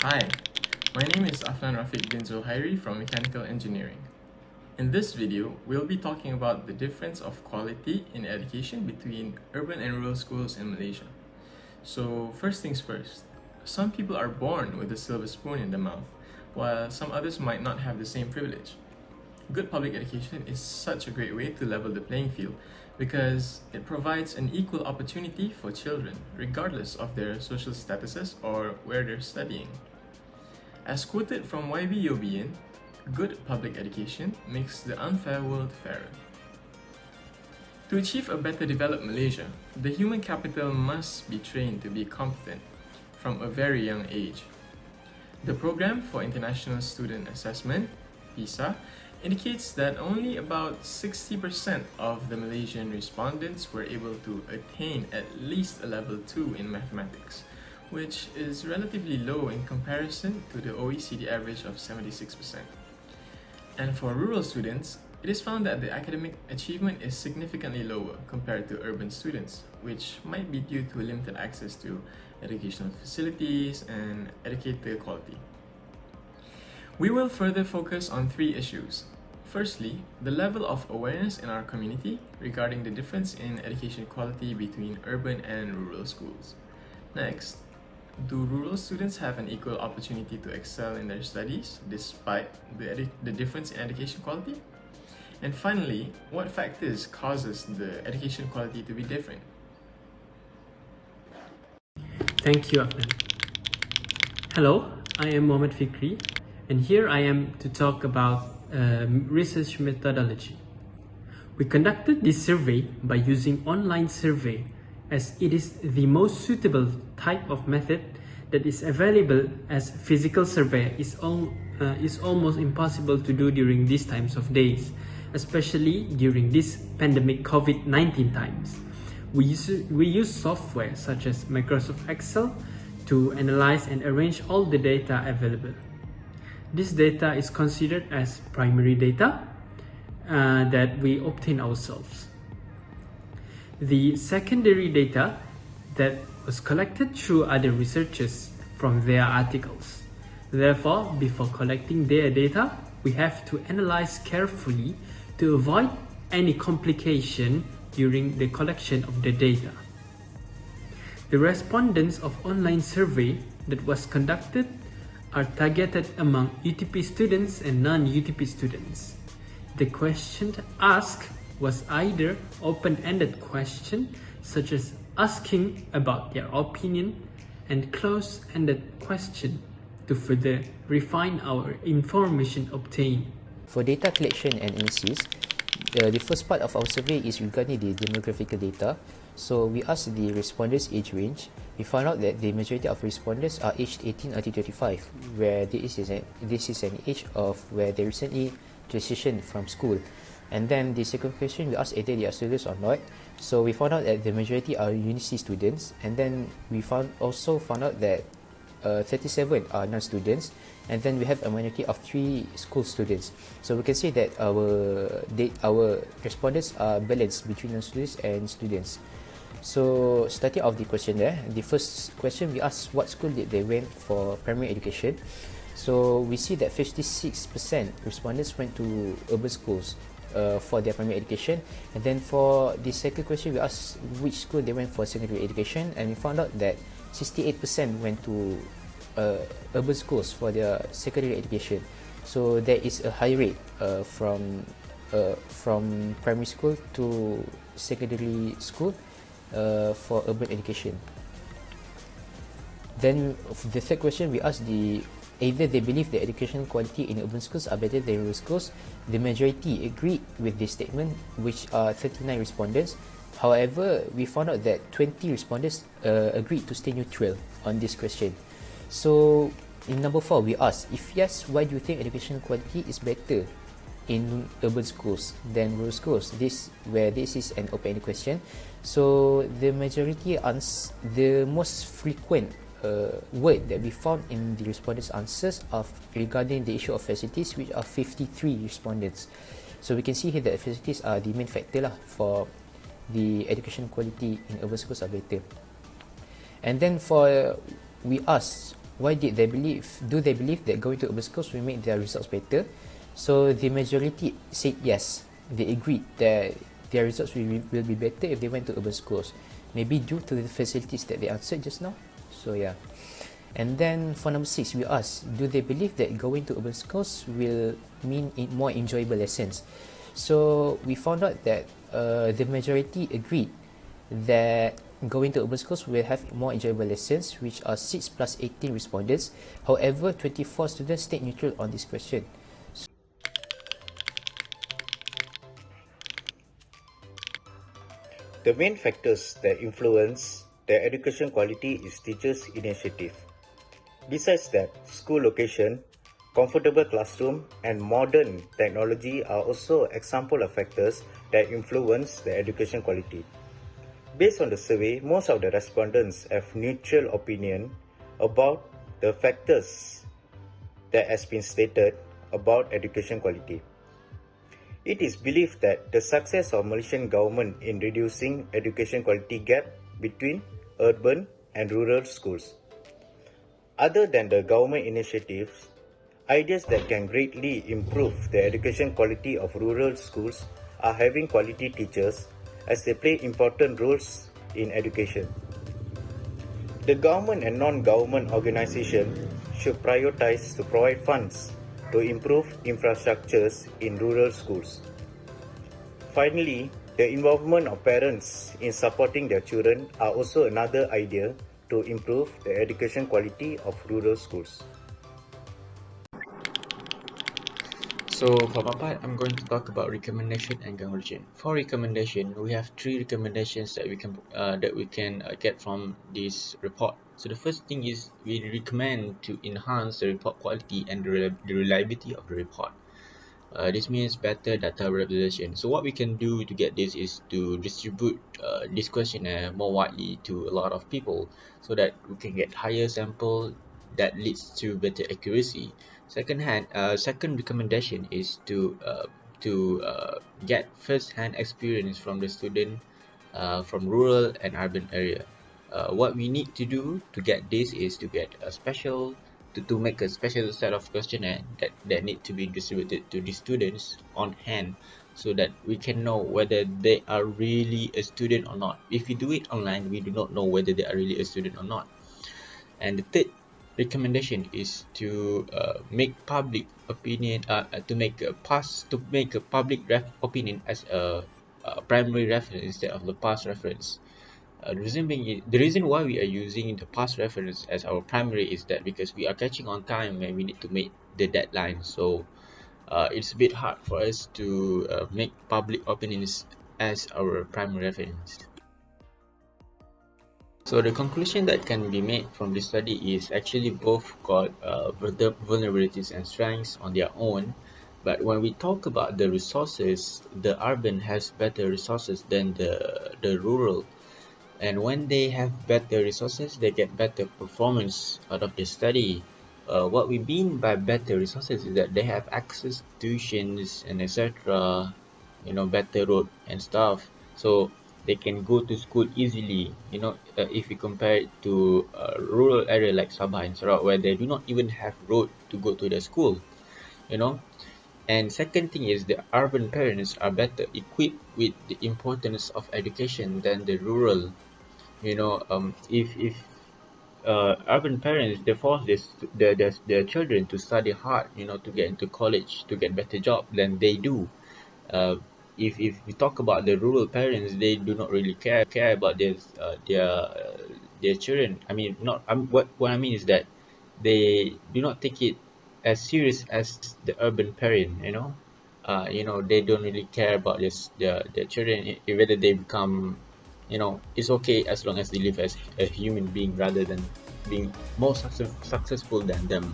Hi, my name is Afnan Rafiq bin Zohairi from Mechanical Engineering. In this video, we'll be talking about the difference of quality in education between urban and rural schools in Malaysia. So first things first, some people are born with a silver spoon in the mouth, while some others might not have the same privilege. Good public education is such a great way to level the playing field because it provides an equal opportunity for children, regardless of their social statuses or where they're studying. As quoted from YB good public education makes the unfair world fairer. To achieve a better developed Malaysia, the human capital must be trained to be competent from a very young age. The Program for International Student Assessment, PISA, indicates that only about 60% of the Malaysian respondents were able to attain at least a level 2 in mathematics, which is relatively low in comparison to the OECD average of 76%. And for rural students, it is found that the academic achievement is significantly lower compared to urban students, which might be due to limited access to educational facilities and educator quality. We will further focus on three issues. Firstly, the level of awareness in our community regarding the difference in education quality between urban and rural schools. Next, do rural students have an equal opportunity to excel in their studies despite the difference in education quality? And finally, what factors causes the education quality to be different? Thank you, Afnan. Hello, I am Mohammed Fikri, and here I am to talk about research methodology. We conducted this survey by using online survey as it is the most suitable type of method that is available, as physical survey is almost impossible to do during these times of days, especially during this pandemic COVID-19 times. We use software such as Microsoft Excel to analyze and arrange all the data available. This data is considered as primary data that we obtain ourselves. The secondary data that was collected through other researchers from their articles. Therefore, before collecting their data, we have to analyze carefully to avoid any complication during the collection of the data. The respondents of online survey that was conducted are targeted among UTP students and non-UTP students. The question asked was either open-ended question, such as asking about their opinion, and closed-ended question to further refine our information obtained. For data collection and analysis, the first part of our survey is regarding the demographical data. So we asked the respondents' age range. We found out that the majority of respondents are aged 18 until 25, where this is an age of where they recently transitioned from school. And then the second question, we asked either they are students or not. So we found out that the majority are university students, and then we also found out that 37 are non-students, and then we have a minority of 3 school students. So we can say that our respondents are balanced between non-students and students. So starting off the question there, the first question we asked what school did they went for primary education. So we see that 56% respondents went to urban schools for their primary education, and then for the second question we asked which school they went for secondary education, and we found out that 68% went to urban schools for their secondary education. So there is a high rate from primary school to secondary school for urban education. Then the third question we asked either they believe the education quality in urban schools are better than rural schools. The majority agreed with this statement, which are 39 respondents. However, we found out that 20 respondents agreed to stay neutral on this question. So in number 4, we asked, if yes, why do you think education quality is better in urban schools than rural schools? This is an open-ended question. So the most frequent word that we found in the respondents' answers of regarding the issue of facilities, which are 53 respondents. So we can see here that facilities are the main factor for the education quality in urban schools are better. And then we asked why do they believe that going to urban schools will make their results better? So the majority said yes, they agreed that their results will be better if they went to urban schools, maybe due to the facilities that they answered just now. So yeah. And then for number 6, we asked, do they believe that going to urban schools will mean more enjoyable lessons? So we found out that the majority agreed that going to urban schools will have more enjoyable lessons, which are 6 plus 18 respondents. However, 24 students stayed neutral on this question. The main factors that influence the education quality is teachers' initiative. Besides that, school location, comfortable classroom, and modern technology are also example of factors that influence the education quality. Based on the survey, most of the respondents have neutral opinion about the factors that has been stated about education quality. It is believed that the success of Malaysian government in reducing education quality gap between urban and rural schools. Other than the government initiatives, ideas that can greatly improve the education quality of rural schools are having quality teachers, as they play important roles in education. The government and non-government organizations should prioritize to provide funds to improve infrastructures in rural schools. Finally, the involvement of parents in supporting their children are also another idea to improve the education quality of rural schools. So for my part, I'm going to talk about recommendation and conclusion. For recommendation, we have 3 recommendations that we can get from this report. So the first thing is we recommend to enhance the report quality and the reliability of the report. This means better data representation. So what we can do to get this is to distribute this questionnaire more widely to a lot of people, so that we can get higher sample that leads to better accuracy. Second recommendation is to get first-hand experience from the student from rural and urban area. What we need to do to get this is to get a special to make a special set of questionnaire that need to be distributed to the students on hand, so that we can know whether they are really a student or not. If we do it online, we do not know whether they are really a student or not. And the third recommendation is to make public opinion to make a public opinion as a primary reference instead of the past reference. The reason why we are using the past reference as our primary is that because we are catching on time and we need to meet the deadline. So it's a bit hard for us to make public opinions as our primary reference. So the conclusion that can be made from this study is actually both got vulnerabilities and strengths on their own. But when we talk about the resources, the urban has better resources than the rural. And when they have better resources, they get better performance out of the study. What we mean by better resources is that they have access to tuitions and etc., better road and stuff, so they can go to school easily. If we compare it to a rural area like Sabah and Sarawak, where they do not even have road to go to the school. And second thing is the urban parents are better equipped with the importance of education than the rural. If urban parents, they force their children to study hard, to get into college, to get better job than they do. If we talk about the rural parents, they do not really care about their children. I mean, what I mean is that they do not take it as serious as the urban parent. They don't really care about their children, whether they become, it's okay as long as they live as a human being rather than being more successful than them.